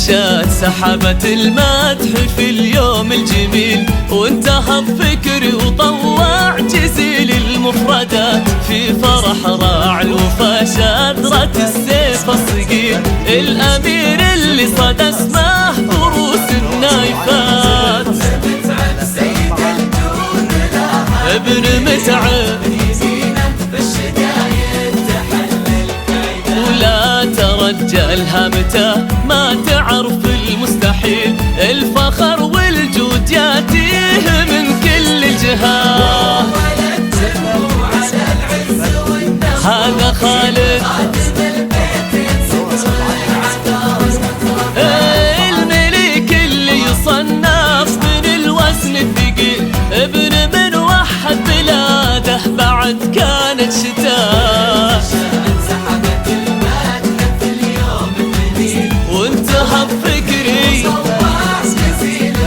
مشات سحبت المدح في اليوم الجميل، وانتهى بفكري وطوع جزيل المفردات. في فرح راع الوفا شذرة السيف الصقيل، الأمير اللي صدى اسمه فروس النايفات. ابن متعب ولا ترجل همته، ما تعرف المستحيل. الفخر والجود ياتيه من كل الجهات. هذا خالد الملك اللي يصنف من الوزن الثقيل، ابن من وحد بلاده بعد كانت شتاء. وانتهى بفكري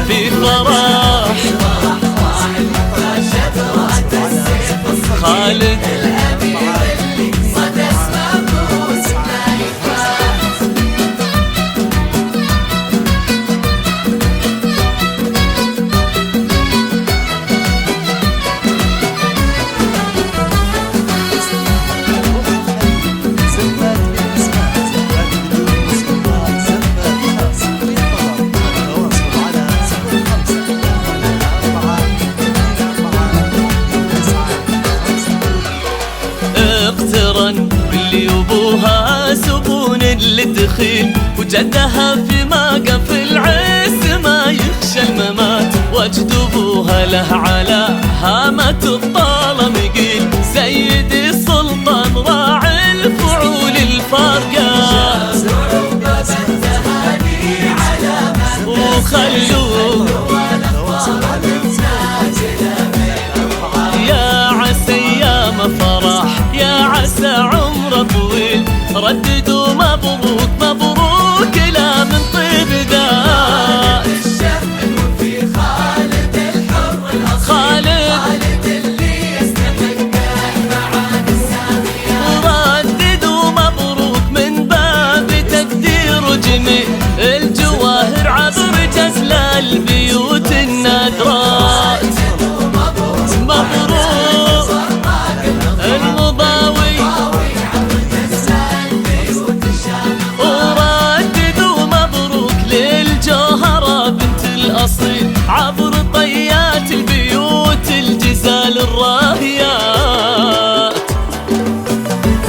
في فرح خالد اللي يبوها سبون للدخيل، وجدها في موقف العز ما يخشى الممات. وجد ابوها له على هامة الطالة مقيل، سيدي السلطان راعي الفعول الفارقات. وخلوه يا عسى ايام فرح، يا عسى عمر طويل. رددوا مبروك مبروك لا من طيب ذات. وفي خالد الحر الأصيل، خالد اللي يستحق المعاد السامية. رددوا مبروك من باب تقدير جميل، الجواهر عبر جزل البيوت النادرات. عبر طيات البيوت الجزال الراهيات.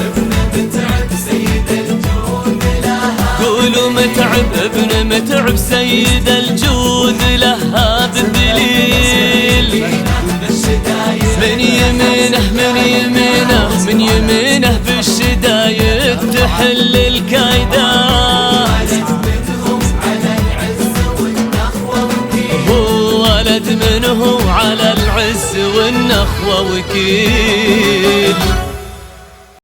ابن متعب سيد الجود لها، قولوا متعب ابن متعب سيد الجود لها بالدليل. من يمينه من يمينه من يمينه بالشدايد تحل الكايدات. منه على العز والنخوة وكيل.